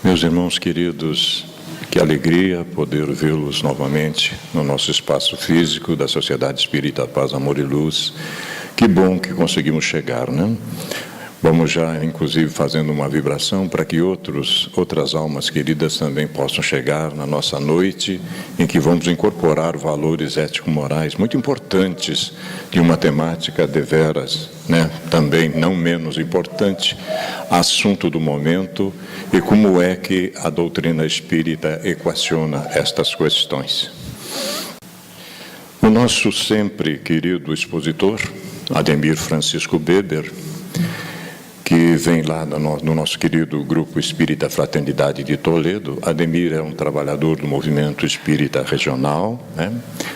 Meus irmãos queridos, que alegria poder vê-los novamente no nosso espaço físico da Sociedade Espírita Paz, Amor e Luz. Que bom que conseguimos chegar, né? Vamos já, inclusive, fazendo uma vibração para que outras almas queridas também possam chegar na nossa noite, em que vamos incorporar valores ético-morais muito importantes de uma temática deveras, né? Também não menos importante, assunto do momento, e como é que a doutrina espírita equaciona estas questões. O nosso sempre querido expositor, Ademir Francisco Weber, que vem lá no nosso querido Grupo Espírita Fraternidade de Toledo. Ademir é um trabalhador do movimento espírita regional, né?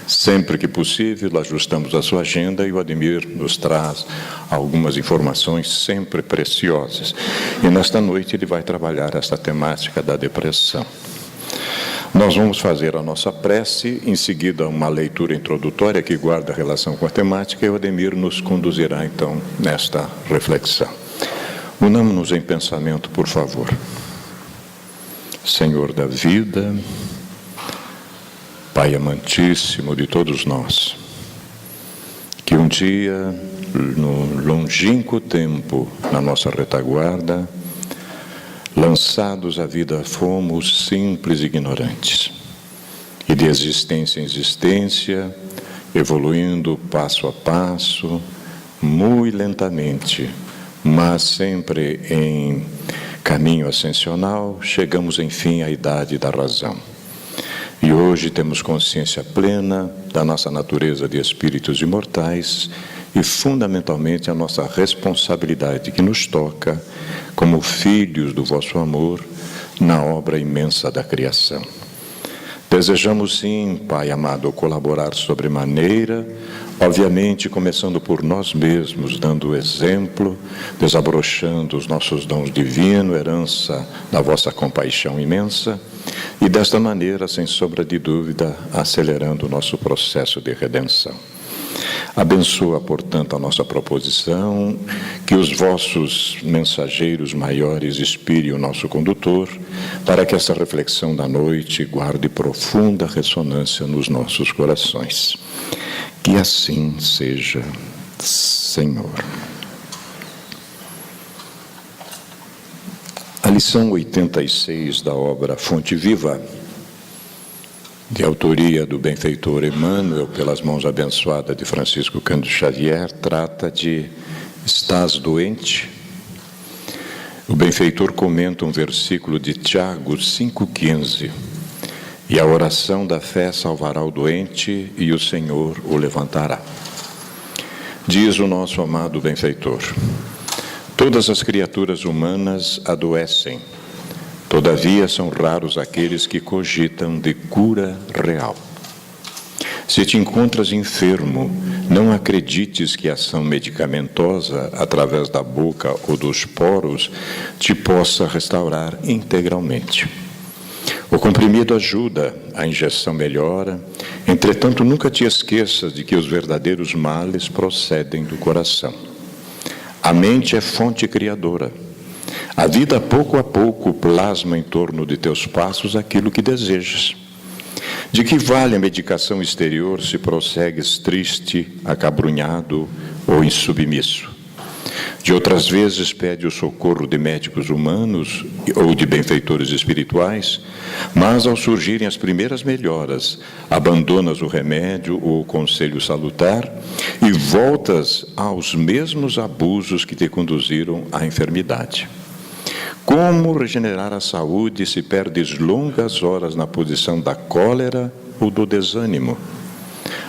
Sempre que possível, ajustamos a sua agenda e o Ademir nos traz algumas informações sempre preciosas. E nesta noite ele vai trabalhar esta temática da depressão. Nós vamos fazer a nossa prece, em seguida uma leitura introdutória que guarda relação com a temática, e o Ademir nos conduzirá então nesta reflexão. Unamos-nos em pensamento, por favor. Senhor da vida, Pai amantíssimo de todos nós, que um dia, no longínquo tempo, na nossa retaguarda, lançados à vida fomos simples ignorantes, e de existência em existência, evoluindo passo a passo, muito lentamente, mas sempre em caminho ascensional, chegamos enfim à idade da razão. E hoje temos consciência plena da nossa natureza de espíritos imortais e, fundamentalmente, a nossa responsabilidade que nos toca como filhos do vosso amor na obra imensa da criação. Desejamos sim, Pai amado, colaborar sobremaneira, obviamente começando por nós mesmos, dando o exemplo, desabrochando os nossos dons divinos, herança da vossa compaixão imensa, e desta maneira, sem sombra de dúvida, acelerando o nosso processo de redenção. Abençoa, portanto, a nossa proposição, que os vossos mensageiros maiores inspirem o nosso condutor, para que essa reflexão da noite guarde profunda ressonância nos nossos corações. Que assim seja, Senhor. A lição 86 da obra Fonte Viva, de autoria do benfeitor Emmanuel, pelas mãos abençoadas de Francisco Cândido Xavier, trata de estás doente? O benfeitor comenta um versículo de Tiago 5,15, e a oração da fé salvará o doente e o Senhor o levantará. Diz o nosso amado benfeitor: todas as criaturas humanas adoecem, todavia são raros aqueles que cogitam de cura real. Se te encontras enfermo, não acredites que a ação medicamentosa, através da boca ou dos poros, te possa restaurar integralmente. O comprimido ajuda, a injeção melhora, entretanto nunca te esqueças de que os verdadeiros males procedem do coração. A mente é fonte criadora. A vida, pouco a pouco, plasma em torno de teus passos aquilo que desejas. De que vale a medicação exterior se prossegues triste, acabrunhado ou insubmisso? De outras vezes pede o socorro de médicos humanos ou de benfeitores espirituais, mas ao surgirem as primeiras melhoras, abandonas o remédio ou o conselho salutar e voltas aos mesmos abusos que te conduziram à enfermidade. Como regenerar a saúde se perdes longas horas na posição da cólera ou do desânimo?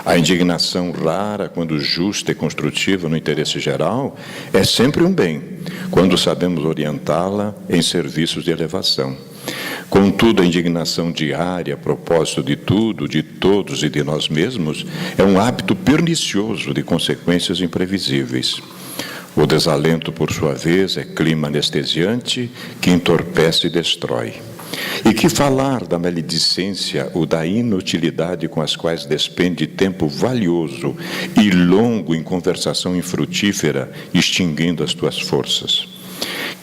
A indignação rara, quando justa e construtiva no interesse geral, é sempre um bem, quando sabemos orientá-la em serviços de elevação. Contudo, a indignação diária, a propósito de tudo, de todos e de nós mesmos, é um hábito pernicioso de consequências imprevisíveis. O desalento, por sua vez, é clima anestesiante que entorpece e destrói. E que falar da maledicência ou da inutilidade com as quais despende tempo valioso e longo em conversação infrutífera, extinguindo as tuas forças?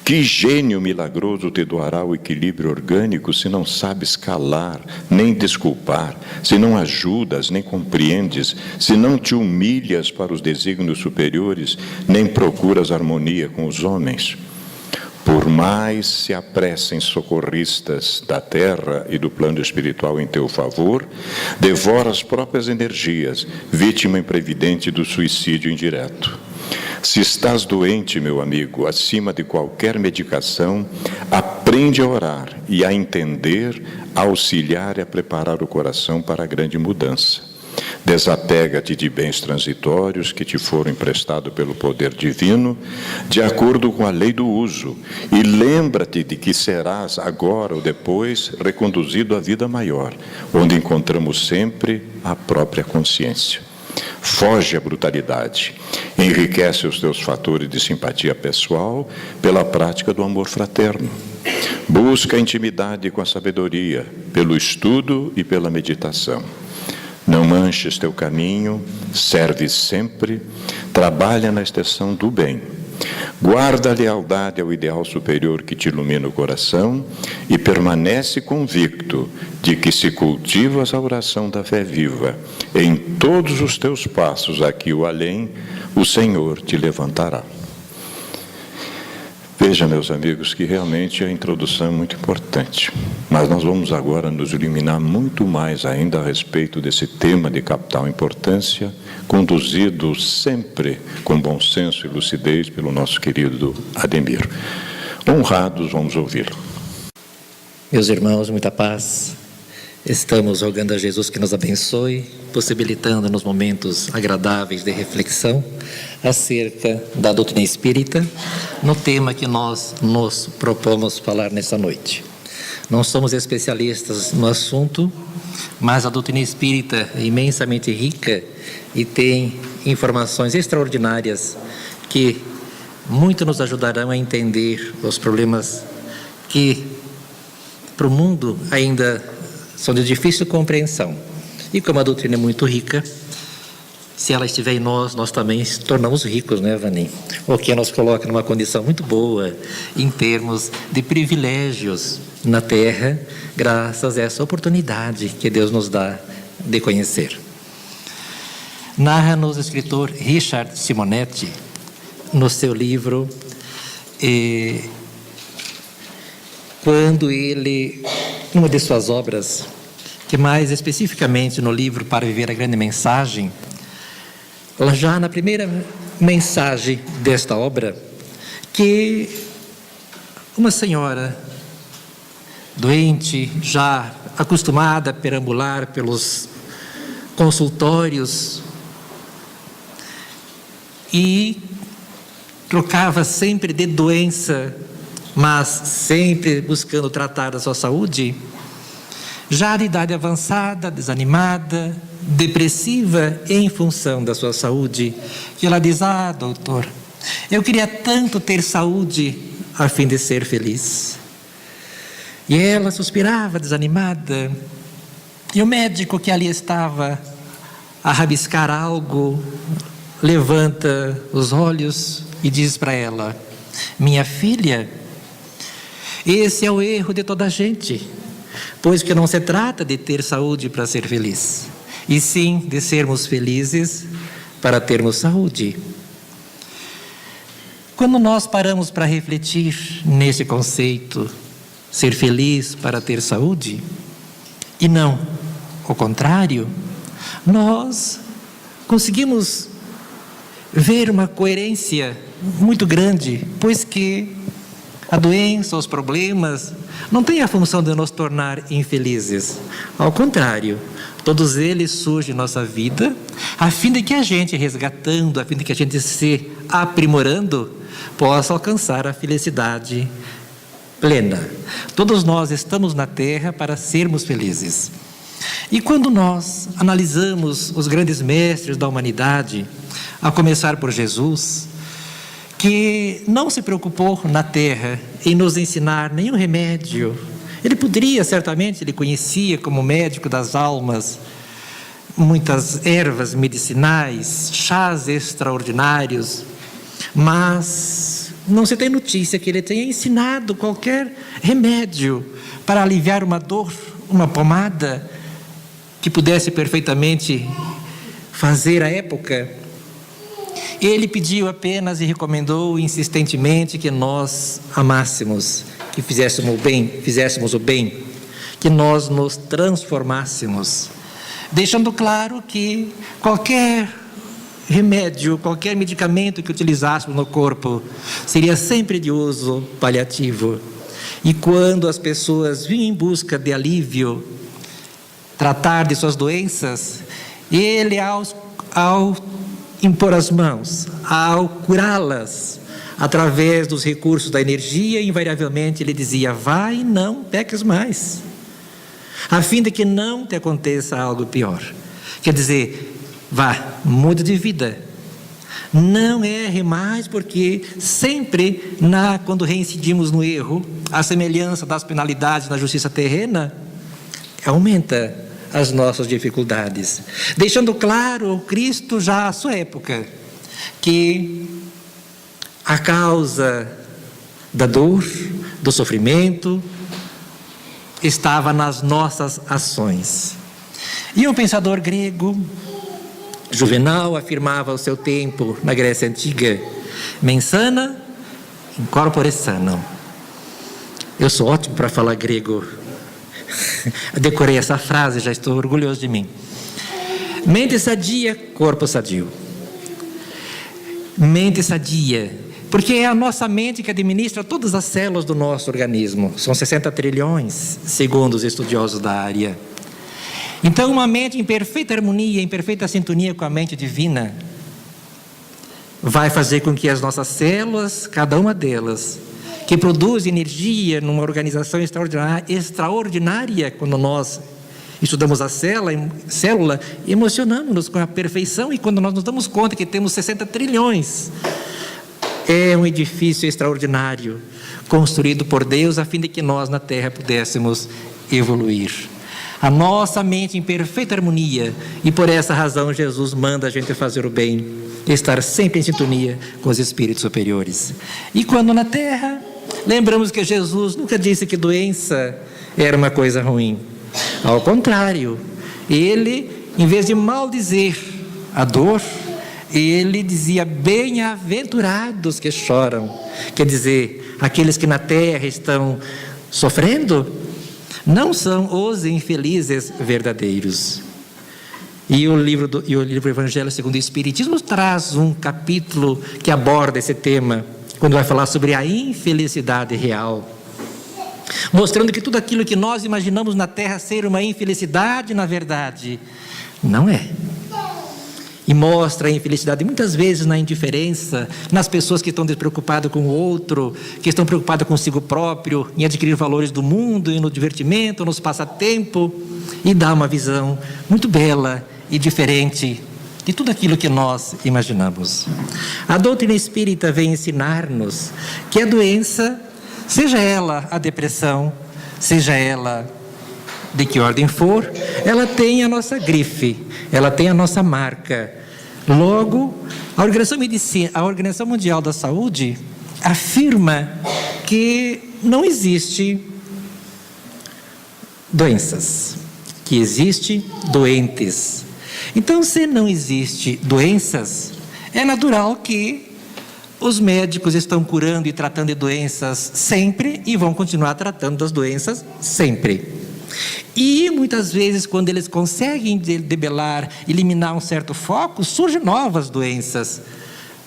Que gênio milagroso te doará o equilíbrio orgânico se não sabes calar, nem desculpar, se não ajudas, nem compreendes, se não te humilhas para os desígnios superiores, nem procuras harmonia com os homens? Por mais se apressem socorristas da terra e do plano espiritual em teu favor, devora as próprias energias, vítima imprevidente do suicídio indireto. Se estás doente, meu amigo, acima de qualquer medicação, aprende a orar e a entender, a auxiliar e a preparar o coração para a grande mudança. Desapega-te de bens transitórios que te foram emprestados pelo poder divino, de acordo com a lei do uso, e lembra-te de que serás, agora ou depois, reconduzido à vida maior, onde encontramos sempre a própria consciência. Foge à brutalidade, enriquece os teus fatores de simpatia pessoal pela prática do amor fraterno. Busca a intimidade com a sabedoria, pelo estudo e pela meditação. Não manches teu caminho, serve sempre, trabalha na extensão do bem. Guarda a lealdade ao ideal superior que te ilumina o coração e permanece convicto de que, se cultivas a oração da fé viva, em todos os teus passos aqui ou além, o Senhor te levantará. Veja, meus amigos, que realmente a introdução é muito importante, mas nós vamos agora nos iluminar muito mais ainda a respeito desse tema de capital importância, conduzido sempre com bom senso e lucidez pelo nosso querido Ademir. Honrados, vamos ouvi-lo. Meus irmãos, muita paz. Estamos rogando a Jesus que nos abençoe, possibilitando nos momentos agradáveis de reflexão acerca da doutrina espírita, no tema que nós nos propomos falar nessa noite. Não somos especialistas no assunto, mas a doutrina espírita é imensamente rica e tem informações extraordinárias que muito nos ajudarão a entender os problemas que para o mundo ainda são de difícil compreensão. E como a doutrina é muito rica, se ela estiver em nós, nós também nos tornamos ricos, né, Vanim? O que nos coloca numa condição muito boa em termos de privilégios na Terra, graças a essa oportunidade que Deus nos dá de conhecer. Narra-nos o escritor Richard Simonetti, no seu livro, quando ele, numa de suas obras, que mais especificamente no livro Para Viver a Grande Mensagem, já na primeira mensagem desta obra, que uma senhora doente, já acostumada a perambular pelos consultórios e trocava sempre de doença, mas sempre buscando tratar da sua saúde, já de idade avançada, desanimada, depressiva em função da sua saúde, que ela diz: ah, doutor, eu queria tanto ter saúde a fim de ser feliz. E ela suspirava, desanimada, e o médico que ali estava a rabiscar algo, levanta os olhos e diz para ela: minha filha, esse é o erro de toda a gente, pois que não se trata de ter saúde para ser feliz, e sim de sermos felizes para termos saúde. Quando nós paramos para refletir nesse conceito, ser feliz para ter saúde, e não o contrário, nós conseguimos ver uma coerência muito grande, pois que a doença, os problemas, não têm a função de nos tornar infelizes. Ao contrário, todos eles surgem em nossa vida, a fim de que a gente, resgatando, a fim de que a gente se aprimorando, possa alcançar a felicidade plena. Todos nós estamos na Terra para sermos felizes. E quando nós analisamos os grandes mestres da humanidade, a começar por Jesus, que não se preocupou na Terra em nos ensinar nenhum remédio. Ele poderia, certamente, ele conhecia como médico das almas muitas ervas medicinais, chás extraordinários, mas não se tem notícia que ele tenha ensinado qualquer remédio para aliviar uma dor, uma pomada que pudesse perfeitamente fazer à época. Ele pediu apenas e recomendou insistentemente que nós amássemos, que fizéssemos o bem, que nós nos transformássemos, deixando claro que qualquer remédio, qualquer medicamento que utilizássemos no corpo seria sempre de uso paliativo. E quando as pessoas vinham em busca de alívio, tratar de suas doenças, ele, ao impor as mãos, ao curá-las, através dos recursos da energia, invariavelmente ele dizia: vai e não peques mais, a fim de que não te aconteça algo pior. Quer dizer, vá, mude de vida, não erre mais, porque sempre quando reincidimos no erro, a semelhança das penalidades na justiça terrena aumenta as nossas dificuldades, deixando claro Cristo já à sua época que a causa da dor, do sofrimento, estava nas nossas ações. E um pensador grego, Juvenal, afirmava ao seu tempo, na Grécia Antiga: mens sana in corpore sano. Eu sou ótimo para falar grego. Decorei essa frase, já estou orgulhoso de mim. Mente sadia, corpo sadio. Mente sadia, porque é a nossa mente que administra todas as células do nosso organismo. São 60 trilhões, segundo os estudiosos da área. Então, uma mente em perfeita harmonia, em perfeita sintonia com a mente divina, vai fazer com que as nossas células, cada uma delas, que produz energia numa organização extraordinária, quando nós estudamos a célula, emocionamos-nos com a perfeição, e quando nós nos damos conta que temos 60 trilhões, é um edifício extraordinário, construído por Deus, a fim de que nós na Terra pudéssemos evoluir. A nossa mente em perfeita harmonia, e por essa razão Jesus manda a gente fazer o bem, estar sempre em sintonia com os espíritos superiores. E quando na Terra, lembramos que Jesus nunca disse que doença era uma coisa ruim. Ao contrário, ele, em vez de maldizer a dor, ele dizia: bem-aventurados que choram. Quer dizer, aqueles que na terra estão sofrendo não são os infelizes verdadeiros. E o livro Evangelho segundo o Espiritismo traz um capítulo que aborda esse tema, quando vai falar sobre a infelicidade real, mostrando que tudo aquilo que nós imaginamos na terra ser uma infelicidade, na verdade, não é. E mostra a infelicidade muitas vezes na indiferença, nas pessoas que estão despreocupadas com o outro, que estão preocupadas consigo próprio, em adquirir valores do mundo, e no divertimento, nos passatempos, e dá uma visão muito bela e diferente de tudo aquilo que nós imaginamos. A doutrina espírita vem ensinar-nos que a doença, seja ela a depressão, seja ela de que ordem for, ela tem a nossa grife, ela tem a nossa marca. Logo, a Organização Mundial da Saúde afirma que não existe doenças, que existe doentes. Então, se não existe doenças, é natural que os médicos estão curando e tratando de doenças sempre e vão continuar tratando das doenças sempre. E muitas vezes, quando eles conseguem debelar, eliminar um certo foco, surgem novas doenças,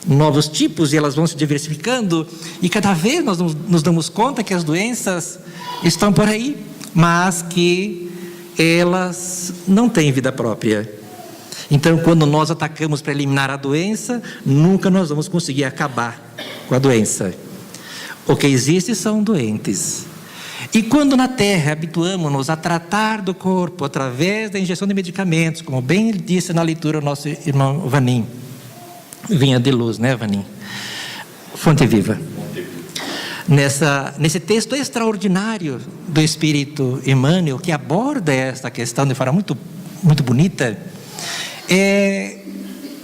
novos tipos, e elas vão se diversificando, e cada vez nós nos damos conta que as doenças estão por aí, mas que elas não têm vida própria. Então, quando nós atacamos para eliminar a doença, nunca nós vamos conseguir acabar com a doença. O que existe são doentes. E quando na Terra habituamos-nos a tratar do corpo através da injeção de medicamentos, como bem disse na leitura o nosso irmão Vanim, vinha de luz, né, Vanim? Fonte viva. Nesse texto extraordinário do Espírito Emmanuel, que aborda esta questão de forma muito, muito bonita,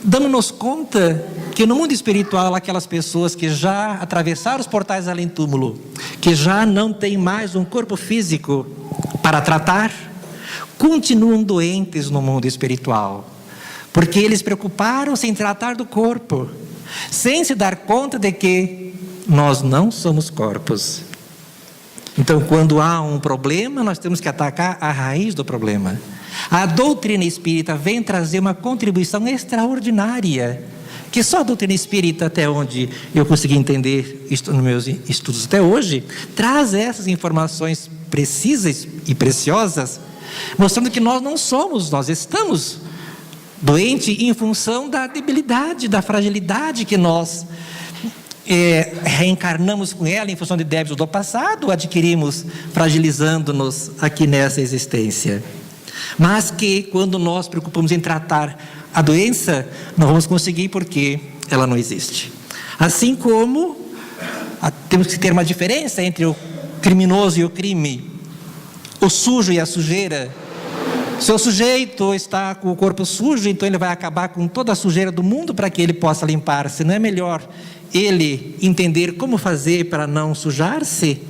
damos-nos conta que no mundo espiritual, aquelas pessoas que já atravessaram os portais além-túmulo, que já não têm mais um corpo físico para tratar, continuam doentes no mundo espiritual, porque eles preocuparam-se em tratar do corpo, sem se dar conta de que nós não somos corpos. Então, quando há um problema, nós temos que atacar a raiz do problema. A doutrina espírita vem trazer uma contribuição extraordinária, que só a doutrina espírita, até onde eu consegui entender nos meus estudos até hoje, traz essas informações precisas e preciosas, mostrando que nós não somos, nós estamos doentes em função da debilidade, da fragilidade que nós reencarnamos com ela em função de débitos do passado, adquirimos fragilizando-nos aqui nessa existência. Mas que quando nós preocupamos em tratar a doença, não vamos conseguir porque ela não existe. Assim como temos que ter uma diferença entre o criminoso e o crime, o sujo e a sujeira. Se o sujeito está com o corpo sujo, então ele vai acabar com toda a sujeira do mundo para que ele possa limpar-se. Não é melhor ele entender como fazer para não sujar-se?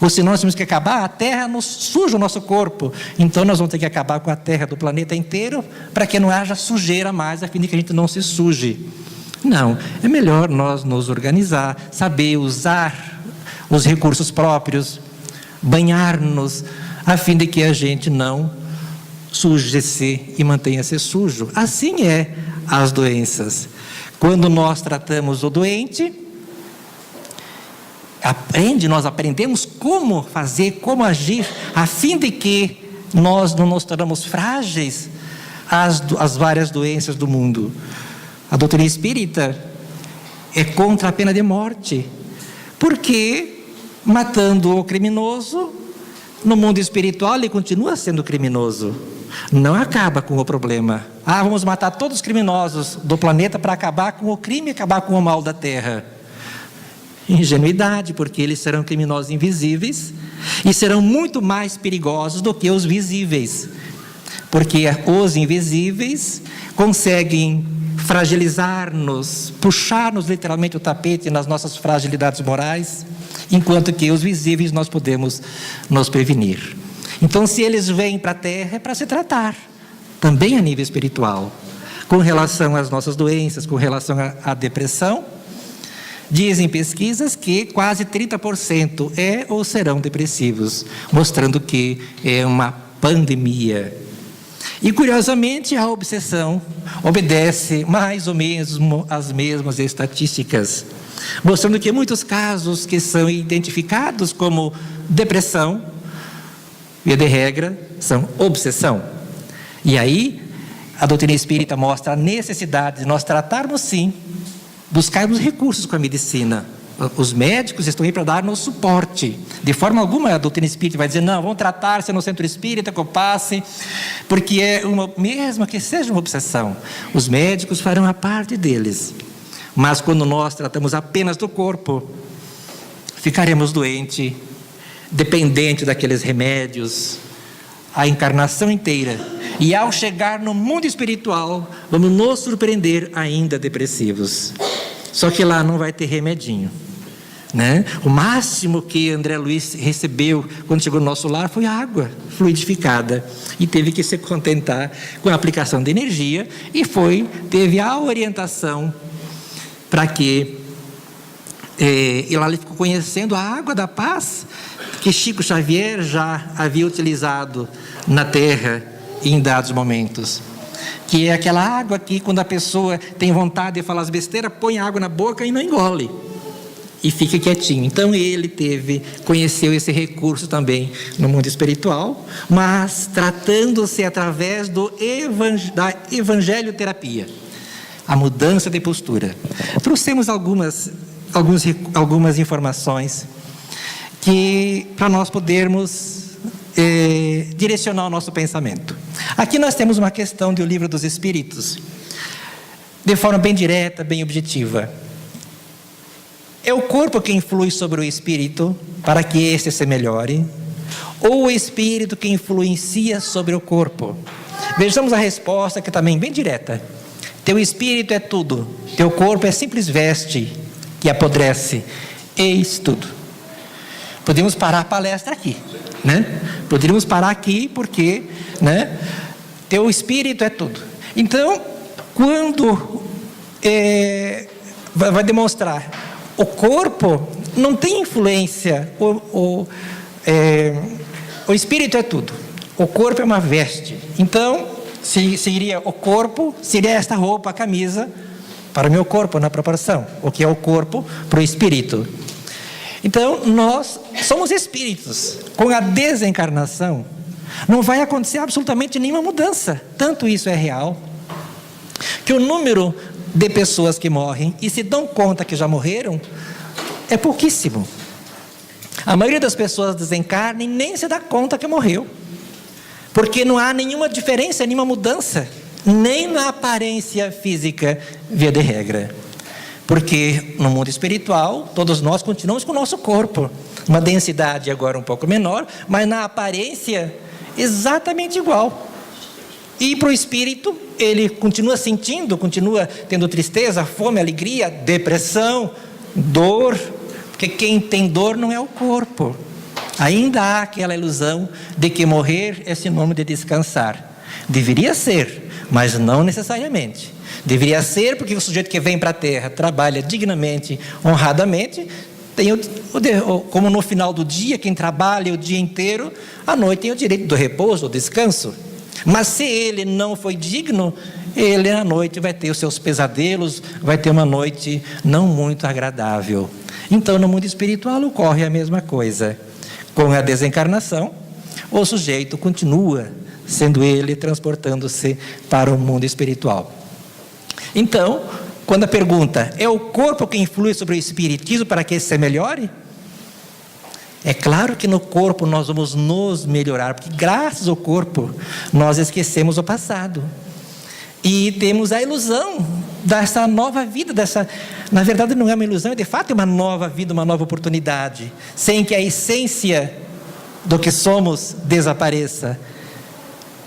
Ou se nós temos que acabar, a terra nos suja o nosso corpo, então nós vamos ter que acabar com a terra do planeta inteiro, para que não haja sujeira mais, a fim de que a gente não se suje. Não, é melhor nós nos organizar, saber usar os recursos próprios, banhar-nos, a fim de que a gente não suje-se e mantenha-se sujo. Assim é as doenças. Quando nós tratamos o doente, nós aprendemos como fazer, como agir, a fim de que nós não nos tornamos frágeis às várias doenças do mundo. A doutrina espírita é contra a pena de morte, porque matando o criminoso, no mundo espiritual ele continua sendo criminoso, não acaba com o problema. Vamos matar todos os criminosos do planeta para acabar com o crime, acabar com o mal da terra. Ingenuidade, porque eles serão criminosos invisíveis e serão muito mais perigosos do que os visíveis, porque os invisíveis conseguem fragilizar-nos, puxar-nos literalmente o tapete nas nossas fragilidades morais, enquanto que os visíveis nós podemos nos prevenir. Então, se eles vêm para a Terra, é para se tratar, também a nível espiritual, com relação às nossas doenças, com relação à depressão. Dizem pesquisas que quase 30% ou serão depressivos, mostrando que é uma pandemia. E curiosamente a obsessão obedece mais ou menos às mesmas estatísticas, mostrando que muitos casos que são identificados como depressão, via de regra, são obsessão. E aí a doutrina espírita mostra a necessidade de nós tratarmos sim, buscarmos recursos com a medicina. Os médicos estão aí para dar-nos suporte. De forma alguma a doutrina espírita vai dizer, não, vamos tratar-se no centro espírita, que eu passe, porque mesmo que seja uma obsessão, os médicos farão a parte deles. Mas quando nós tratamos apenas do corpo, ficaremos doentes, dependentes daqueles remédios, a encarnação inteira. E ao chegar no mundo espiritual, vamos nos surpreender ainda depressivos. Só que lá não vai ter remedinho, né? O máximo que André Luiz recebeu quando chegou no nosso lar foi água fluidificada. E teve que se contentar com a aplicação de energia. E teve a orientação para que... e lá ele ficou conhecendo a água da paz, que Chico Xavier já havia utilizado na Terra em dados momentos, que é aquela água que quando a pessoa tem vontade de falar as besteiras, põe a água na boca e não engole, e fica quietinho. Então ele conheceu esse recurso também no mundo espiritual, mas tratando-se através da evangelioterapia, a mudança de postura. Trouxemos algumas informações que para nós podermos direcionar o nosso pensamento. Aqui nós temos uma questão do Livro dos Espíritos, de forma bem direta, bem objetiva. É o corpo que influi sobre o espírito para que este se melhore, ou o espírito que influencia sobre o corpo? Vejamos a resposta, que também bem direta. Teu espírito é tudo, teu corpo é simples veste que apodrece. Eis tudo. Podemos parar a palestra aqui, né? Poderíamos parar aqui porque, né? Teu espírito é tudo. Então, quando vai demonstrar, o corpo não tem influência, o espírito é tudo, o corpo é uma veste. Então, seria o corpo, seria esta roupa, a camisa, para o meu corpo na proporção, o que é o corpo para o espírito. Então, nós somos espíritos. Com a desencarnação, não vai acontecer absolutamente nenhuma mudança. Tanto isso é real, que o número de pessoas que morrem e se dão conta que já morreram é pouquíssimo. A maioria das pessoas desencarna e nem se dá conta que morreu, porque não há nenhuma diferença, nenhuma mudança, nem na aparência física, via de regra. Porque no mundo espiritual, todos nós continuamos com o nosso corpo, uma densidade agora um pouco menor, mas na aparência exatamente igual. E para o espírito, ele continua sentindo, continua tendo tristeza, fome, alegria, depressão, dor, porque quem tem dor não é o corpo. Ainda há aquela ilusão de que morrer é sinônimo de descansar. Deveria ser, mas não necessariamente. Deveria ser porque o sujeito que vem para a Terra trabalha dignamente, honradamente, tem como no final do dia, quem trabalha o dia inteiro, à noite tem o direito do repouso, do descanso. Mas se ele não foi digno, ele à noite vai ter os seus pesadelos, vai ter uma noite não muito agradável. Então no mundo espiritual ocorre a mesma coisa. Com a desencarnação, o sujeito continua sendo ele transportando-se para o mundo espiritual. Então, quando a pergunta, é o corpo que influi sobre o espiritismo para que se melhore? É claro que no corpo nós vamos nos melhorar, porque graças ao corpo nós esquecemos o passado. E temos a ilusão dessa nova vida, na verdade não é uma ilusão, é de fato uma nova vida, uma nova oportunidade, sem que a essência do que somos desapareça.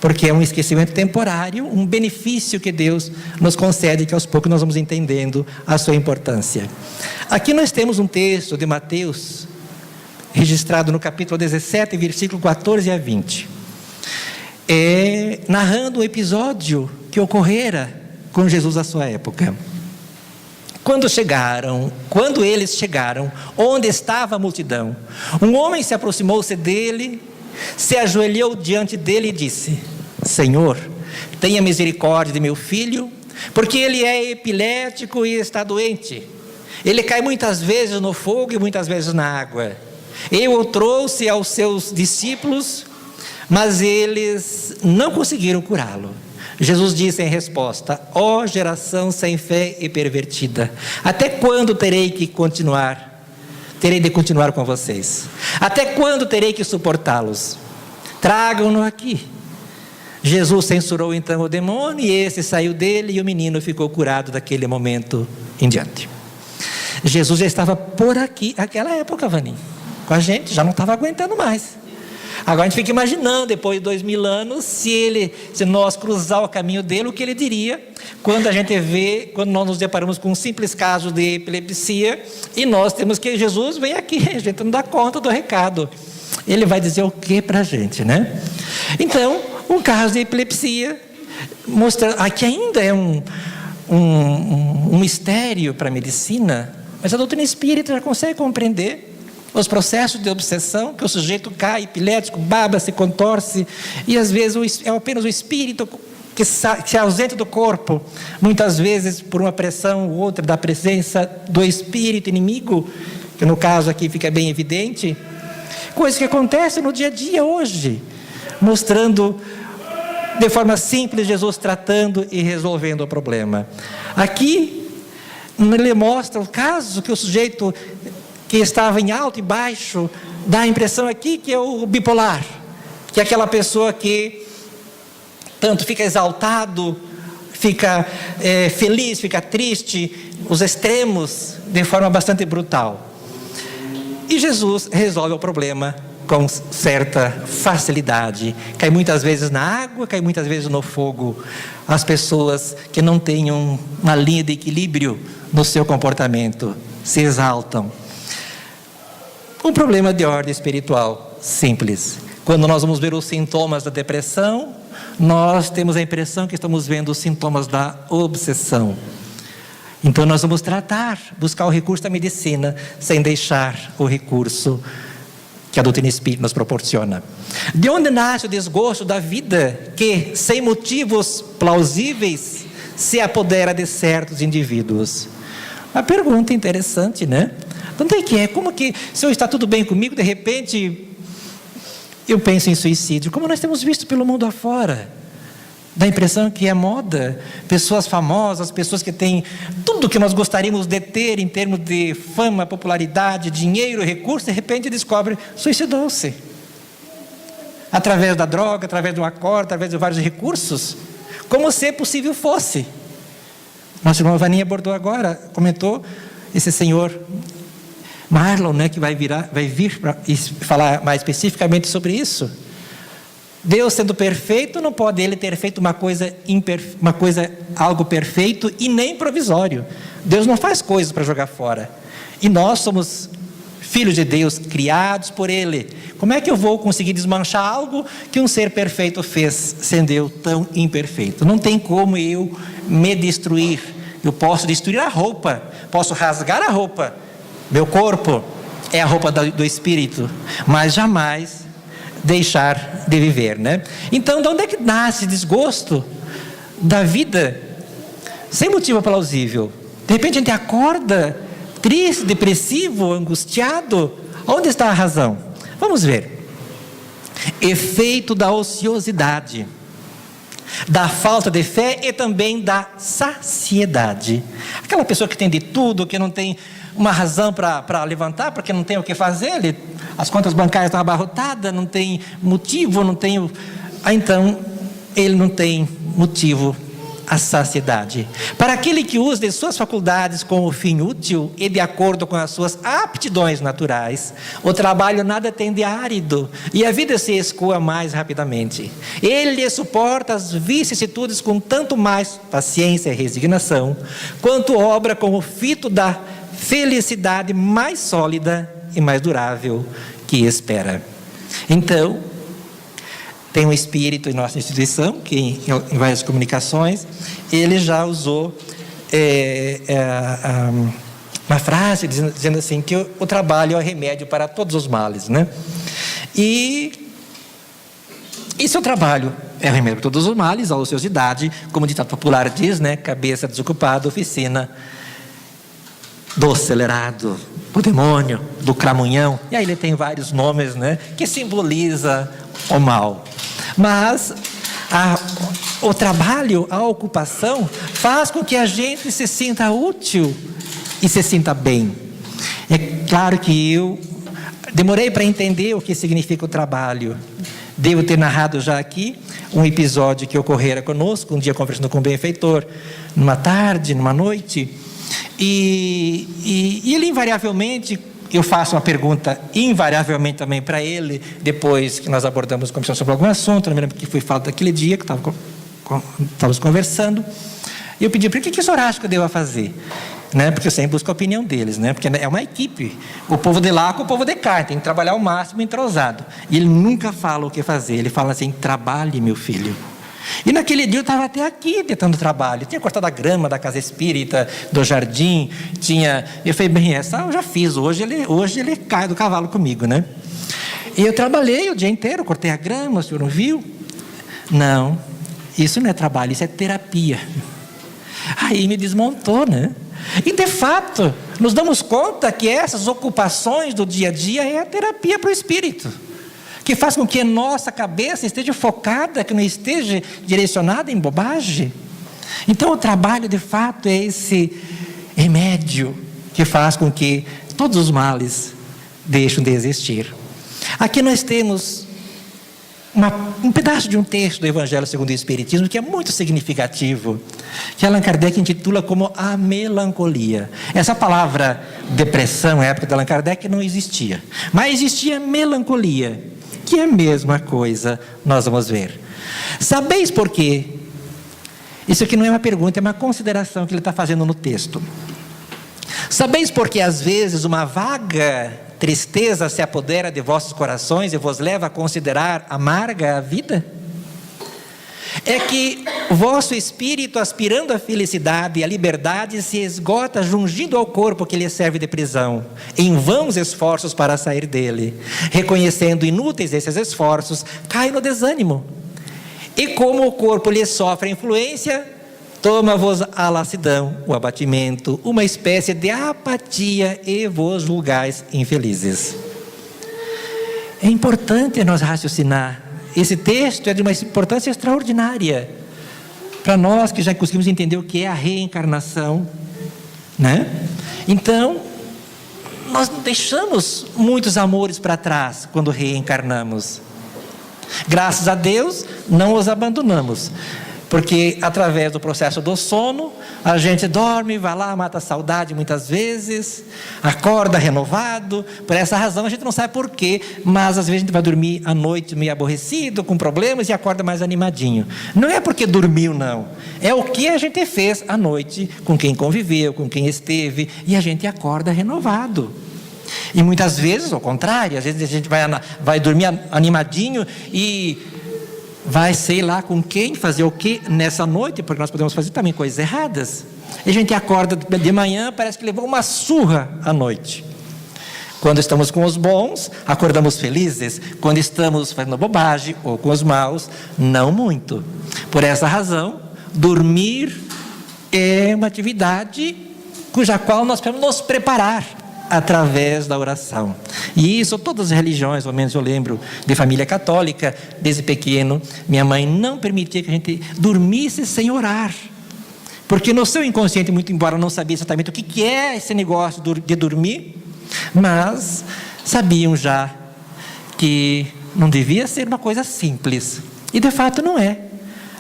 Porque é um esquecimento temporário, um benefício que Deus nos concede, que aos poucos nós vamos entendendo a sua importância. Aqui nós temos um texto de Mateus, registrado no capítulo 17, versículo 14 a 20. Narrando o episódio que ocorrera com Jesus à sua época. Quando eles chegaram, onde estava a multidão, um homem se aproximou-se dele, se ajoelhou diante dele e disse: Senhor, tenha misericórdia de meu filho, porque ele é epilético e está doente. Ele cai muitas vezes no fogo e muitas vezes na água. Eu o trouxe aos seus discípulos, mas eles não conseguiram curá-lo. Jesus disse em resposta: ó geração sem fé e pervertida, até quando terei de continuar com vocês? Até quando terei que suportá-los? Tragam-no aqui. Jesus censurou então o demônio, e esse saiu dele, e o menino ficou curado daquele momento em diante. Jesus já estava por aqui, naquela época, Vaninho, com a gente, já não estava aguentando mais. Agora a gente fica imaginando, depois de 2000 anos, se nós cruzar o caminho dele, o que ele diria quando a gente vê, quando nós nos deparamos com um simples caso de epilepsia, e nós temos que, Jesus, vem aqui, a gente não dá conta do recado. Ele vai dizer o que para a gente, né? Então, um caso de epilepsia, mostrando, aqui ainda é um mistério para a medicina, mas a doutrina espírita já consegue compreender os processos de obsessão, que o sujeito cai epilético, baba, se contorce, e às vezes é apenas o espírito que se ausenta do corpo, muitas vezes por uma pressão ou outra da presença do espírito inimigo, que no caso aqui fica bem evidente, coisas que acontecem no dia a dia hoje, mostrando de forma simples Jesus tratando e resolvendo o problema. Aqui ele mostra o caso que o sujeito que estava em alto e baixo, dá a impressão aqui que é o bipolar, que é aquela pessoa que tanto fica exaltado, fica feliz, fica triste, os extremos, de forma bastante brutal. E Jesus resolve o problema com certa facilidade. Cai muitas vezes na água, cai muitas vezes no fogo. As pessoas que não têm uma linha de equilíbrio no seu comportamento se exaltam. Um problema de ordem espiritual simples. Quando nós vamos ver os sintomas da depressão, nós temos a impressão que estamos vendo os sintomas da obsessão. Então nós vamos buscar o recurso da medicina, sem deixar o recurso que a doutrina espírita nos proporciona. De onde nasce o desgosto da vida que, sem motivos plausíveis, se apodera de certos indivíduos? Uma pergunta interessante, né? De onde é que é? Como que, se eu está tudo bem comigo, de repente eu penso em suicídio? Como nós temos visto pelo mundo afora. Dá a impressão que é moda, pessoas famosas, pessoas que têm tudo que nós gostaríamos de ter em termos de fama, popularidade, dinheiro, recurso, de repente descobre, suicidou-se. Através da droga, através do acorde, através de vários recursos, como se possível fosse. Nossa irmã Vaninha abordou agora, comentou, esse senhor Marlon, né, que vai vir para falar mais especificamente sobre isso. Deus sendo perfeito, não pode ele ter feito algo perfeito e nem provisório. Deus não faz coisas para jogar fora. E nós somos filhos de Deus, criados por Ele. Como é que eu vou conseguir desmanchar algo que um ser perfeito fez, sendo eu tão imperfeito? Não tem como eu me destruir. Eu posso destruir a roupa, posso rasgar a roupa. Meu corpo é a roupa do espírito, mas jamais deixar de viver, né? Então, de onde é que nasce desgosto da vida sem motivo plausível? De repente a gente acorda triste, depressivo, angustiado. Onde está a razão? Vamos ver. Efeito da ociosidade, da falta de fé e também da saciedade. Aquela pessoa que tem de tudo, que não tem uma razão para levantar, porque não tem o que fazer, as contas bancárias estão abarrotadas, não tem motivo, então ele não tem motivo à saciedade. Para aquele que usa de suas faculdades com o fim útil e de acordo com as suas aptidões naturais, o trabalho nada tem de árido e a vida se escoa mais rapidamente. Ele suporta as vicissitudes com tanto mais paciência e resignação, quanto obra com o fito da felicidade mais sólida e mais durável que espera. Então, tem um espírito em nossa instituição, que em várias comunicações, ele já usou uma frase dizendo assim, que o trabalho é o remédio para todos os males, né? E se o trabalho é o remédio para todos os males, a ociosidade, como o ditado popular diz, né? Cabeça desocupada, oficina do acelerado, do demônio, do cramunhão, e aí ele tem vários nomes, né, que simboliza o mal. Mas o trabalho, a ocupação, faz com que a gente se sinta útil e se sinta bem. É claro que eu demorei para entender o que significa o trabalho. Devo ter narrado já aqui um episódio que ocorrera conosco, um dia conversando com o benfeitor, numa tarde, numa noite. E ele invariavelmente, eu faço uma pergunta invariavelmente também para ele, depois que nós abordamos a comissão sobre algum assunto, não me lembro que foi falado daquele dia, que estávamos conversando, e eu pedi, para que o senhor acha que eu devo fazer? Né? Porque eu sempre busco a opinião deles, né? Porque é uma equipe, o povo de lá com o povo de cá, tem que trabalhar ao máximo entrosado, e ele nunca fala o que fazer, ele fala assim, trabalhe meu filho. E naquele dia eu estava até aqui tentando trabalho, tinha cortado a grama da casa espírita, do jardim, eu falei, bem, essa eu já fiz, hoje ele cai do cavalo comigo, né? E eu trabalhei o dia inteiro, cortei a grama, o senhor não viu? Não, isso não é trabalho, isso é terapia. Aí me desmontou, né? E de fato, nos damos conta que essas ocupações do dia a dia é a terapia para o espírito, que faz com que a nossa cabeça esteja focada, que não esteja direcionada em bobagem. Então o trabalho de fato é esse remédio que faz com que todos os males deixem de existir. Aqui nós temos um pedaço de um texto do Evangelho segundo o Espiritismo que é muito significativo, que Allan Kardec intitula como a melancolia. Essa palavra depressão, na época de Allan Kardec, não existia, mas existia melancolia, que é a mesma coisa, nós vamos ver. Sabeis por quê? Isso aqui não é uma pergunta, é uma consideração que ele está fazendo no texto. Sabeis por que às vezes uma vaga tristeza se apodera de vossos corações e vos leva a considerar amarga a vida? É que o vosso espírito, aspirando à felicidade e à liberdade, se esgota jungindo ao corpo que lhe serve de prisão, em vãos esforços para sair dele. Reconhecendo inúteis esses esforços, cai no desânimo. E como o corpo lhe sofre a influência, toma-vos a lassidão, o abatimento, uma espécie de apatia e vos julgais infelizes. É importante nós raciocinar. Esse texto é de uma importância extraordinária para nós que já conseguimos entender o que é a reencarnação, né? Então, nós deixamos muitos amores para trás quando reencarnamos. Graças a Deus, não os abandonamos. Porque através do processo do sono, a gente dorme, vai lá, mata a saudade muitas vezes, acorda renovado. Por essa razão a gente não sabe por quê, mas às vezes a gente vai dormir à noite meio aborrecido, com problemas, e acorda mais animadinho. Não é porque dormiu, não. É o que a gente fez à noite, com quem conviveu, com quem esteve, e a gente acorda renovado. E muitas vezes, ao contrário, às vezes a gente vai dormir animadinho e vai, sei lá com quem, fazer o que nessa noite, porque nós podemos fazer também coisas erradas. E a gente acorda de manhã, parece que levou uma surra à noite. Quando estamos com os bons, acordamos felizes. Quando estamos fazendo bobagem, ou com os maus, não muito. Por essa razão, dormir é uma atividade cuja qual nós podemos nos preparar através da oração. E isso todas as religiões, pelo menos eu lembro de família católica, desde pequeno, minha mãe não permitia que a gente dormisse sem orar. Porque no seu inconsciente, muito embora não sabia exatamente o que é esse negócio de dormir, mas sabiam já que não devia ser uma coisa simples. E de fato não é.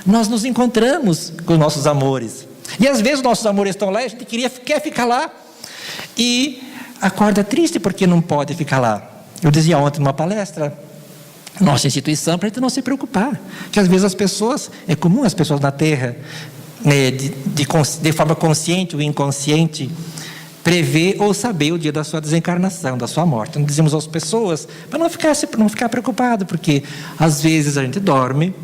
Nós nos encontramos com os nossos amores. E às vezes os nossos amores estão lá e a gente quer ficar lá e acorda triste porque não pode ficar lá. Eu dizia ontem numa palestra, nossa instituição, para a gente não se preocupar, que às vezes as pessoas, é comum as pessoas na Terra, né, de forma consciente ou inconsciente, prever ou saber o dia da sua desencarnação, da sua morte. Então dizemos às pessoas, para não ficar preocupado, porque às vezes a gente dorme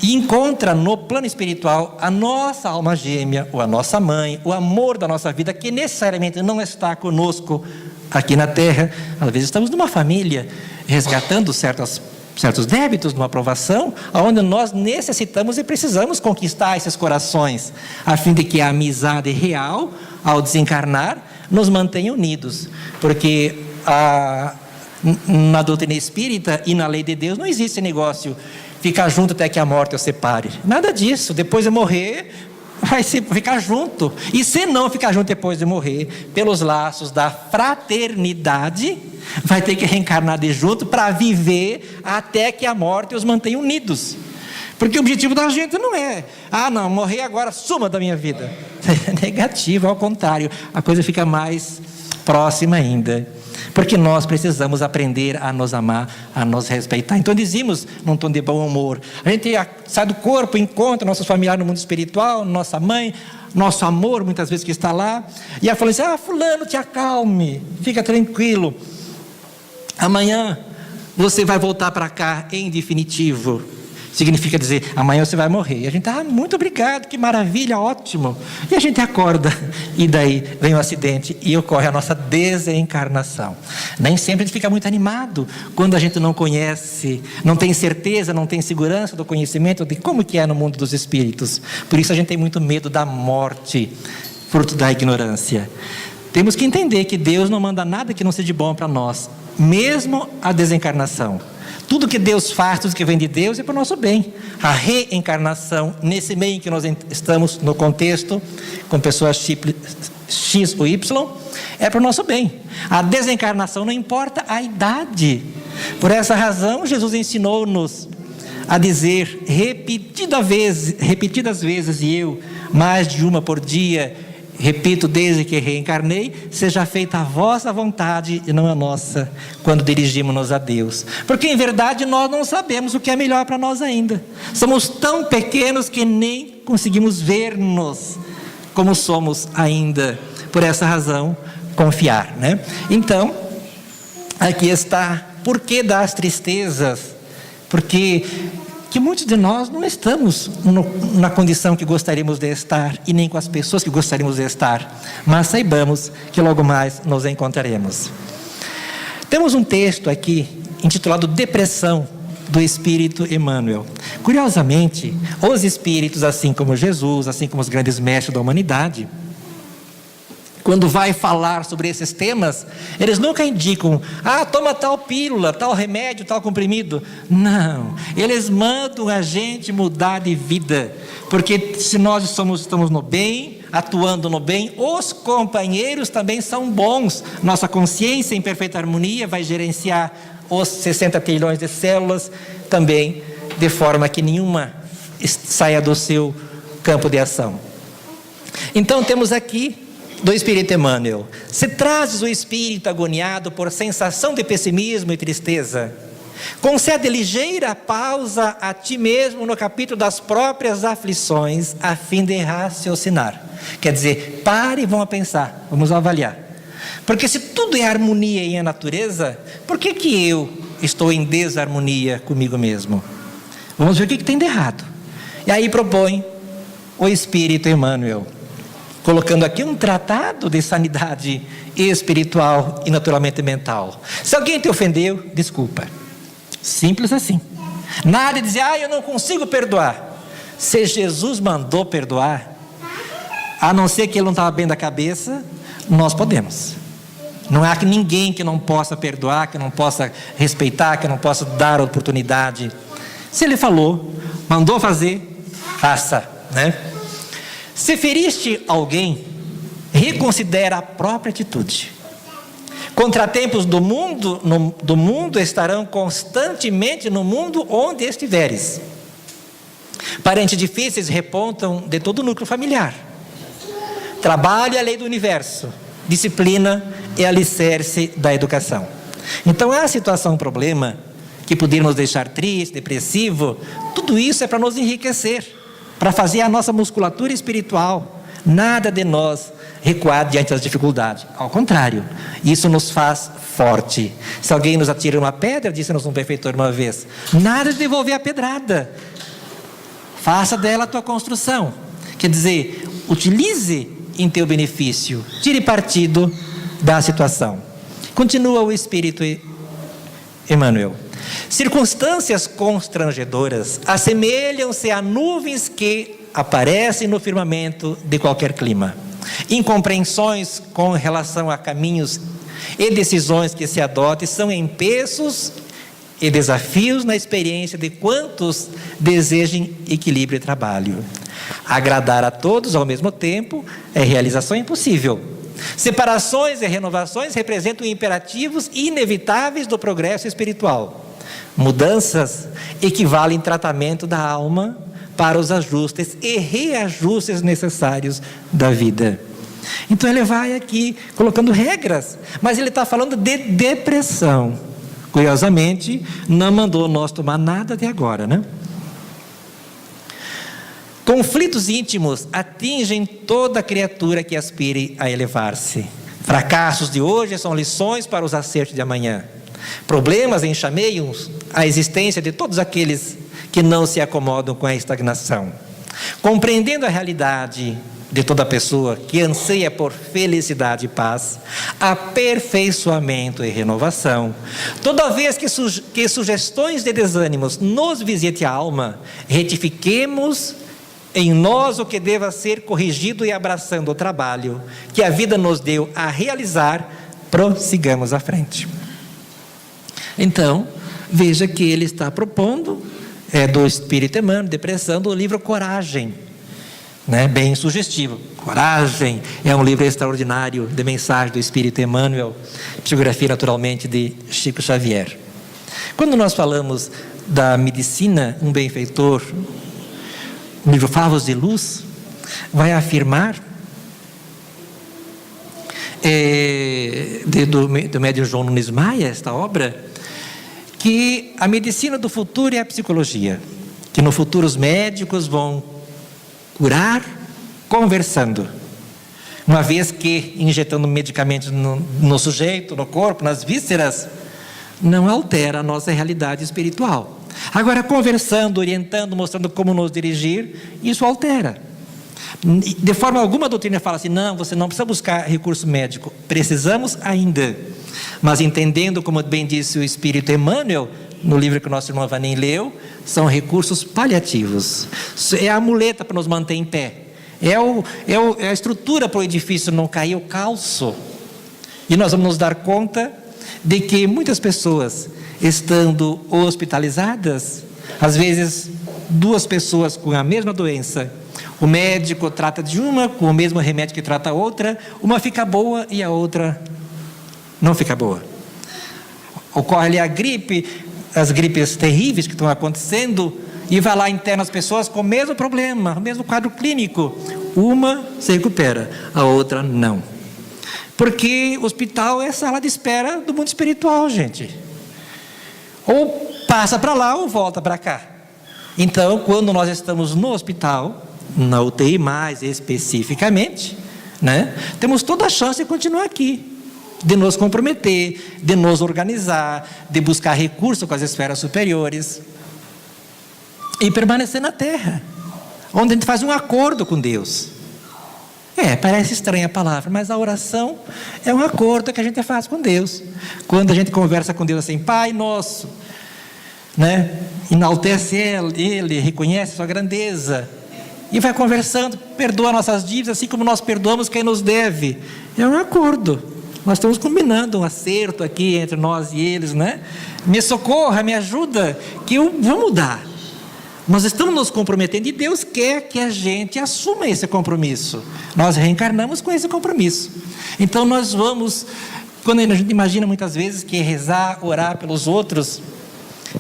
e encontra no plano espiritual a nossa alma gêmea, ou a nossa mãe, o amor da nossa vida, que necessariamente não está conosco aqui na Terra. Às vezes estamos numa família, resgatando certos débitos, numa provação, onde nós necessitamos e precisamos conquistar esses corações, a fim de que a amizade real, ao desencarnar, nos mantenha unidos. Porque na doutrina espírita e na lei de Deus não existe negócio ficar junto até que a morte os separe. Nada disso. Depois de morrer, vai ficar junto. E se não ficar junto depois de morrer, pelos laços da fraternidade, vai ter que reencarnar de junto para viver até que a morte os mantenha unidos. Porque o objetivo da gente não é, não, morrer agora, suma da minha vida. É negativo, ao contrário, a coisa fica mais próxima ainda. Porque nós precisamos aprender a nos amar, a nos respeitar. Então dizíamos, num tom de bom humor, a gente sai do corpo, encontra nossos familiares no mundo espiritual, nossa mãe, nosso amor muitas vezes que está lá, e ela fala assim, fulano, te acalme, fica tranquilo, amanhã você vai voltar para cá em definitivo. Significa dizer, amanhã você vai morrer. E a gente, muito obrigado, que maravilha, ótimo. E a gente acorda, e daí vem um acidente e ocorre a nossa desencarnação. Nem sempre a gente fica muito animado quando a gente não conhece, não tem certeza, não tem segurança do conhecimento de como que é no mundo dos espíritos. Por isso a gente tem muito medo da morte, fruto da ignorância. Temos que entender que Deus não manda nada que não seja bom para nós, mesmo a desencarnação. Tudo que Deus faz, tudo que vem de Deus é para o nosso bem. A reencarnação, nesse meio em que nós estamos no contexto, com pessoas X ou Y, é para o nosso bem. A desencarnação não importa a idade. Por essa razão, Jesus ensinou-nos a dizer repetidas vezes, e eu mais de uma por dia repito desde que reencarnei: seja feita a vossa vontade e não a nossa, quando dirigimos-nos a Deus. Porque em verdade nós não sabemos o que é melhor para nós ainda. Somos tão pequenos que nem conseguimos ver-nos como somos ainda. Por essa razão, confiar, né? Então, aqui está. Por que das tristezas? Porque que muitos de nós não estamos na condição que gostaríamos de estar, e nem com as pessoas que gostaríamos de estar, mas saibamos que logo mais nos encontraremos. Temos um texto aqui intitulado Depressão, do Espírito Emmanuel. Curiosamente, os espíritos, assim como Jesus, assim como os grandes mestres da humanidade, quando vai falar sobre esses temas, eles nunca indicam: toma tal pílula, tal remédio, tal comprimido. Não, eles mandam a gente mudar de vida, porque se nós estamos no bem, atuando no bem, os companheiros também são bons. Nossa consciência em perfeita harmonia vai gerenciar os 60 trilhões de células também, de forma que nenhuma saia do seu campo de ação. Então temos aqui do Espírito Emmanuel: se trazes o espírito agoniado por sensação de pessimismo e tristeza, concede ligeira pausa a ti mesmo no capítulo das próprias aflições, a fim de raciocinar. Quer dizer, pare e vamos pensar, vamos avaliar. Porque se tudo é harmonia e é natureza, por que eu estou em desarmonia comigo mesmo? Vamos ver o que tem de errado. E aí propõe o Espírito Emmanuel, colocando aqui um tratado de sanidade espiritual e naturalmente mental. Se alguém te ofendeu, desculpa. Simples assim. Nada de dizer: eu não consigo perdoar. Se Jesus mandou perdoar, a não ser que ele não estava bem da cabeça, nós podemos. Não há ninguém que não possa perdoar, que não possa respeitar, que não possa dar oportunidade. Se ele falou, mandou fazer, faça, né? Se feriste alguém, reconsidera a própria atitude. Contratempos do mundo estarão constantemente no mundo onde estiveres. Parentes difíceis repontam de todo o núcleo familiar. Trabalho é a lei do universo. Disciplina é alicerce da educação. Então, a situação, problema que poderíamos deixar triste, depressivo, tudo isso é para nos enriquecer, para fazer a nossa musculatura espiritual. Nada de nós recuar diante das dificuldades. Ao contrário, isso nos faz forte. Se alguém nos atira uma pedra, disse-nos um benfeitor uma vez, nada de devolver a pedrada. Faça dela a tua construção. Quer dizer, utilize em teu benefício. Tire partido da situação. Continua o Espírito Emmanuel. Circunstâncias constrangedoras assemelham-se a nuvens que aparecem no firmamento de qualquer clima. Incompreensões com relação a caminhos e decisões que se adotem são empeços e desafios na experiência de quantos desejem equilíbrio e trabalho. Agradar a todos ao mesmo tempo é realização impossível. Separações e renovações representam imperativos inevitáveis do progresso espiritual. Mudanças equivalem tratamento da alma para os ajustes e reajustes necessários da vida. Então ele vai aqui colocando regras, mas ele está falando de depressão. Curiosamente, não mandou nós tomar nada até agora, né? Conflitos íntimos atingem toda criatura que aspire a elevar-se. Fracassos de hoje são lições para os acertos de amanhã. Problemas enxameiam a existência de todos aqueles que não se acomodam com a estagnação. Compreendendo a realidade de toda pessoa que anseia por felicidade e paz, aperfeiçoamento e renovação, toda vez que sugestões de desânimos nos visite a alma, retifiquemos em nós o que deva ser corrigido e, abraçando o trabalho que a vida nos deu a realizar, prossigamos à frente. Então, veja que ele está propondo, do Espírito Emmanuel, depressão, do livro Coragem, né? Bem sugestivo. Coragem é um livro extraordinário de mensagem do Espírito Emmanuel, psicografia naturalmente de Chico Xavier. Quando nós falamos da medicina, um benfeitor, no livro Favos de Luz, vai afirmar, do médium João Nunes Maia, esta obra, que a medicina do futuro é a psicologia, que no futuro os médicos vão curar conversando, uma vez que injetando medicamentos no sujeito, no corpo, nas vísceras, não altera a nossa realidade espiritual. Agora, conversando, orientando, mostrando como nos dirigir, isso altera. De forma alguma a doutrina fala assim, não, você não precisa buscar recurso médico. Precisamos ainda. Mas entendendo, como bem disse o Espírito Emmanuel, no livro que o nosso irmão Vanem leu, são recursos paliativos. É a muleta para nos manter em pé. É a estrutura para o edifício não cair, o calço. E nós vamos nos dar conta de que muitas pessoas, estando hospitalizadas, às vezes 2 pessoas com a mesma doença, o médico trata de uma com o mesmo remédio que trata a outra, uma fica boa e a outra não fica boa. Ocorre ali a gripe, as gripes terríveis que estão acontecendo, e vai lá interna as pessoas com o mesmo problema, o mesmo quadro clínico. Uma se recupera, a outra não. Porque o hospital é sala de espera do mundo espiritual, gente. Ou passa para lá ou volta para cá. Então, quando nós estamos no hospital, na UTI mais especificamente, né, temos toda a chance de continuar aqui, de nos comprometer, de nos organizar, de buscar recursos com as esferas superiores e permanecer na terra, onde a gente faz um acordo com Deus. Parece estranha a palavra, mas a oração é um acordo que a gente faz com Deus. Quando a gente conversa com Deus assim, Pai nosso, né, enaltece Ele, reconhece sua grandeza, e vai conversando, perdoa nossas dívidas, assim como nós perdoamos quem nos deve. É um acordo. Nós estamos combinando um acerto aqui entre nós e eles, né? Me socorra, me ajuda, que eu vou mudar. Nós estamos nos comprometendo e Deus quer que a gente assuma esse compromisso. Nós reencarnamos com esse compromisso. Então nós vamos, quando a gente imagina muitas vezes que é rezar, orar pelos outros,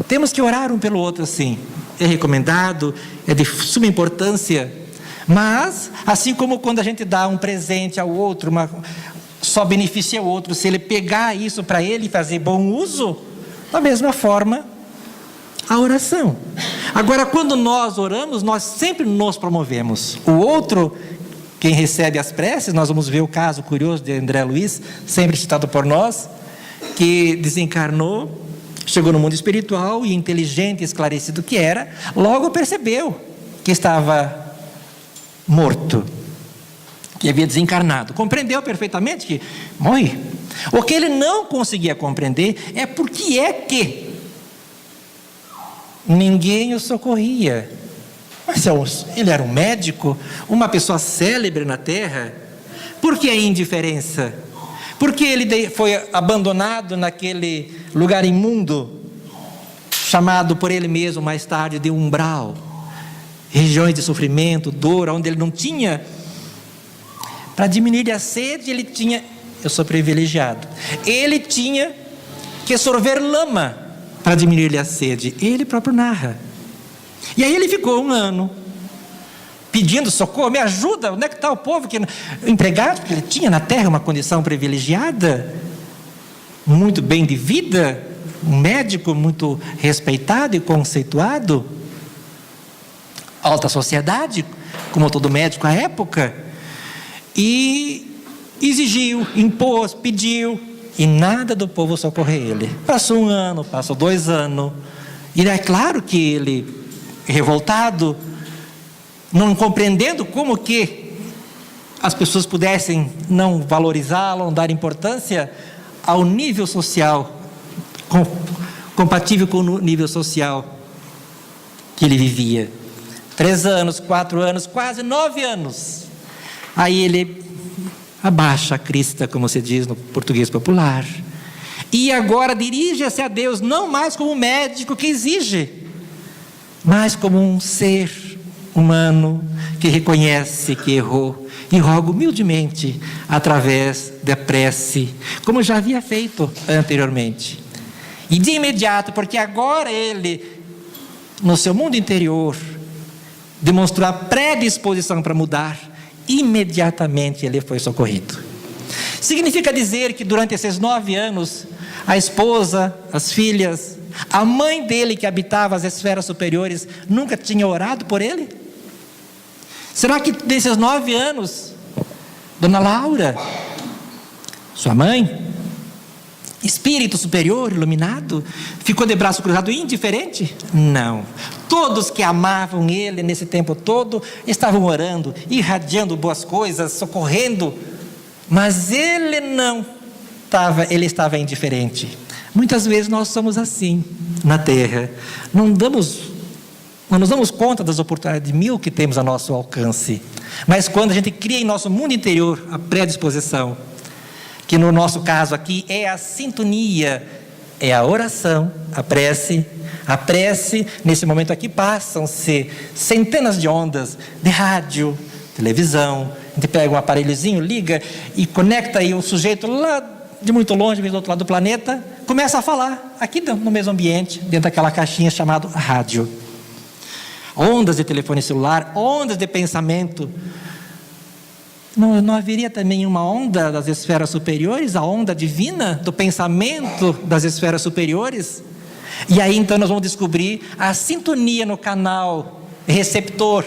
temos que orar um pelo outro, sim. É recomendado, é de suma importância. Mas, assim como quando a gente dá um presente ao outro, só beneficia o outro se ele pegar isso para ele e fazer bom uso, da mesma forma, a oração. Agora, quando nós oramos, nós sempre nos promovemos. O outro, quem recebe as preces, nós vamos ver o caso curioso de André Luiz, sempre citado por nós, que desencarnou, chegou no mundo espiritual e inteligente, esclarecido que era, logo percebeu que estava morto, que havia desencarnado. Compreendeu perfeitamente que morre. O que ele não conseguia compreender é por que é que ninguém o socorria. Mas ele era um médico, uma pessoa célebre na terra. Por que a indiferença? Por que ele foi abandonado naquele lugar imundo, chamado por ele mesmo mais tarde de umbral, regiões de sofrimento, dor, onde ele não tinha, para diminuir a sede, eu sou privilegiado, ele tinha que sorver lama para diminuir a sede. Ele próprio narra. E aí ele ficou 1 ano pedindo socorro, me ajuda, onde é que está o povo empregado, porque ele tinha na terra uma condição privilegiada, muito bem de vida, um médico muito respeitado e conceituado, alta sociedade, como todo médico à época, e exigiu, impôs, pediu, e nada do povo socorrer ele. Passou 1 ano, passou 2 anos, e é claro que ele, revoltado, não compreendendo como que as pessoas pudessem não valorizá-lo, não dar importância ao nível social, compatível com o nível social que ele vivia. 3 anos, 4 anos, quase 9 anos. Aí ele abaixa a crista, como se diz no português popular, e agora dirige-se a Deus, não mais como um médico que exige, mas como um ser humano que reconhece que errou e roga humildemente através da prece, como já havia feito anteriormente. E de imediato, porque agora ele no seu mundo interior, demonstrou a predisposição para mudar, imediatamente ele foi socorrido. Significa dizer que durante esses 9 anos, a esposa, as filhas, a mãe dele que habitava as esferas superiores, nunca tinha orado por ele? Será que nesses 9 anos, Dona Laura, sua mãe, espírito superior, iluminado, ficou de braço cruzado indiferente? Não. Todos que amavam ele nesse tempo todo estavam orando, irradiando boas coisas, socorrendo, mas ele não estava, ele estava indiferente. Muitas vezes nós somos assim na terra, não nos damos conta das oportunidades mil que temos a nosso alcance, mas quando a gente cria em nosso mundo interior a predisposição, que no nosso caso aqui é a sintonia, é a oração, a prece, nesse momento aqui passam-se centenas de ondas de rádio, televisão, a gente pega um aparelhozinho, liga e conecta aí o sujeito lá de muito longe, do outro lado do planeta, começa a falar, aqui no mesmo ambiente, dentro daquela caixinha chamada rádio. Ondas de telefone celular, ondas de pensamento. Não haveria também uma onda das esferas superiores, a onda divina do pensamento das esferas superiores? E aí então nós vamos descobrir a sintonia no canal receptor,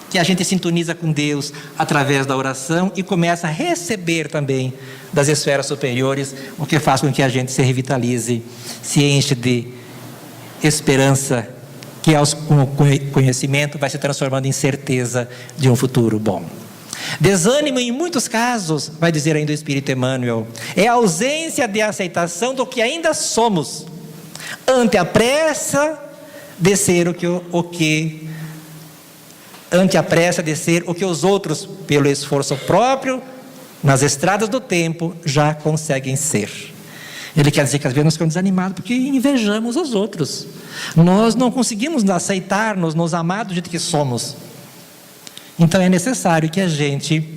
que a gente sintoniza com Deus através da oração e começa a receber também das esferas superiores, o que faz com que a gente se revitalize, se enche de esperança, que com o conhecimento vai se transformando em certeza de um futuro bom. Desânimo, em muitos casos, vai dizer ainda o Espírito Emmanuel, é a ausência de aceitação do que ainda somos, ante a pressa de ser ante a pressa de ser o que os outros, pelo esforço próprio, nas estradas do tempo, já conseguem ser. Ele quer dizer que às vezes nós ficamos desanimados porque invejamos os outros. Nós não conseguimos aceitar-nos, nos amar do jeito que somos. Então é necessário que a gente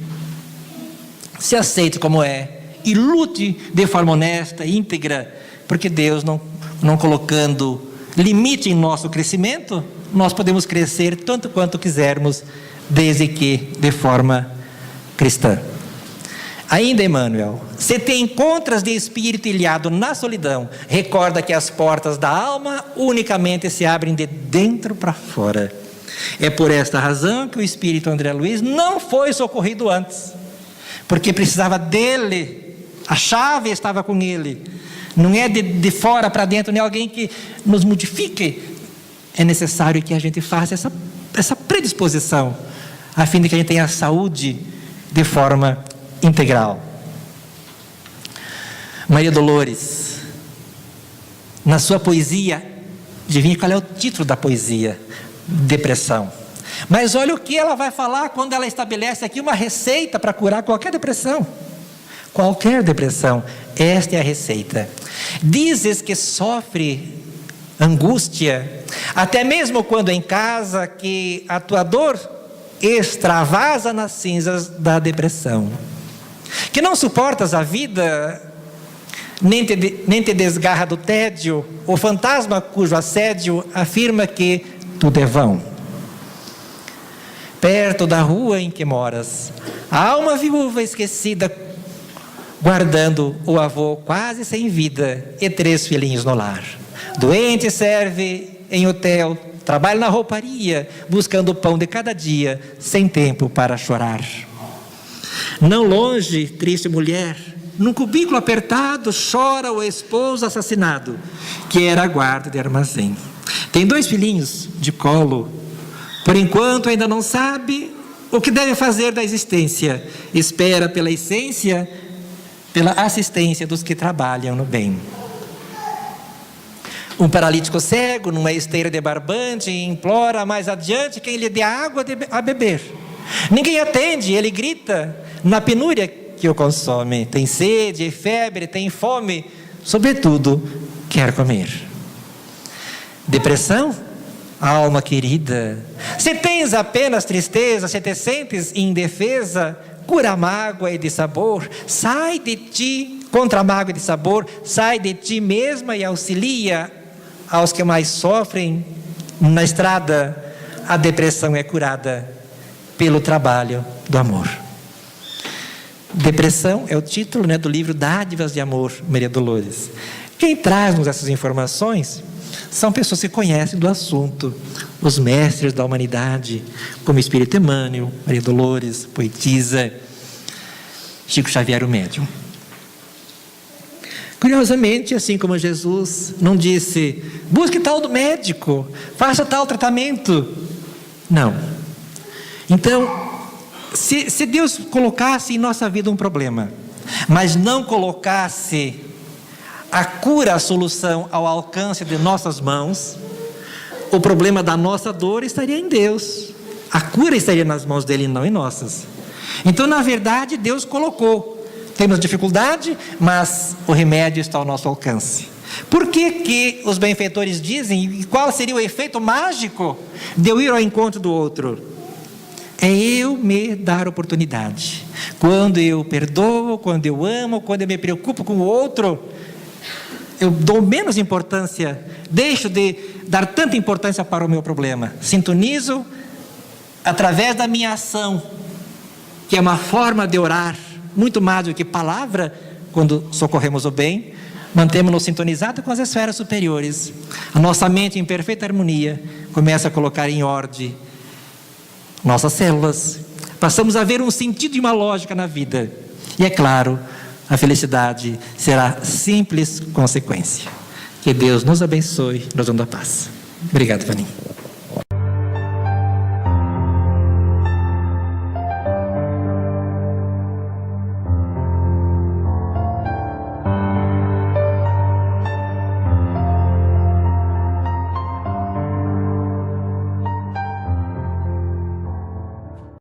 se aceite como é e lute de forma honesta, íntegra, porque Deus não colocando limite em nosso crescimento, nós podemos crescer tanto quanto quisermos, desde que de forma cristã. Ainda Emmanuel, se te encontras de espírito ilhado na solidão, recorda que as portas da alma unicamente se abrem de dentro para fora. É por esta razão que o espírito André Luiz não foi socorrido antes, porque precisava dele, a chave estava com ele, não é de fora para dentro, nem alguém que nos modifique. É necessário que a gente faça essa predisposição, a fim de que a gente tenha saúde de forma integral. Maria Dolores, na sua poesia, adivinha qual é o título da poesia? Depressão. Mas olha o que ela vai falar quando ela estabelece aqui uma receita para curar qualquer depressão. Qualquer depressão, esta é a receita. Dizes que sofre angústia, até mesmo quando em casa, que a tua dor extravasa nas cinzas da depressão, que não suportas a vida, nem te desgarra do tédio, o fantasma cujo assédio afirma que tudo é vão. Perto da rua em que moras, há uma viúva esquecida, guardando o avô quase sem vida e 3 filhinhos no lar. Doente serve em hotel, trabalha na rouparia, buscando o pão de cada dia, sem tempo para chorar. Não longe, triste mulher, num cubículo apertado, chora o esposo assassinado, que era guarda de armazém. Tem 2 filhinhos de colo, por enquanto ainda não sabe o que deve fazer da existência, espera pela essência, pela assistência dos que trabalham no bem. Um paralítico cego, numa esteira de barbante, implora mais adiante quem lhe dê água a beber. Ninguém atende, ele grita na penúria que o consome. Tem sede, febre, tem fome, sobretudo quer comer. Depressão? Alma querida, se tens apenas tristeza, se te sentes indefesa, cura a mágoa e de sabor, sai de ti, contra a mágoa e de sabor, sai de ti mesma e auxilia aos que mais sofrem na estrada, a depressão é curada pelo trabalho do amor. Depressão é o título, né, do livro Dádivas de Amor, Maria Dolores. Quem traz-nos essas informações são pessoas que conhecem do assunto, os mestres da humanidade, como Espírito Emmanuel, Maria Dolores, poetisa, Chico Xavier, o médium. Curiosamente, assim como Jesus não disse, busque tal médico, faça tal tratamento. Não. Então, se Deus colocasse em nossa vida um problema, mas não colocasse a cura, a solução ao alcance de nossas mãos, o problema da nossa dor estaria em Deus. A cura estaria nas mãos dele, não em nossas. Então, na verdade, Deus colocou. Temos dificuldade, mas o remédio está ao nosso alcance. Por que os benfeitores dizem, e qual seria o efeito mágico de eu ir ao encontro do outro? É eu me dar oportunidade. Quando eu perdoo, quando eu amo, quando eu me preocupo com o outro, eu dou menos importância, deixo de dar tanta importância para o meu problema. Sintonizo através da minha ação, que é uma forma de orar, muito mais do que palavra, quando socorremos o bem, mantemos-nos sintonizados com as esferas superiores. A nossa mente, em perfeita harmonia, começa a colocar em ordem nossas células. Passamos a ver um sentido e uma lógica na vida. E é claro, a felicidade será simples consequência. Que Deus nos abençoe, nos dando a paz. Obrigado, Vaninho.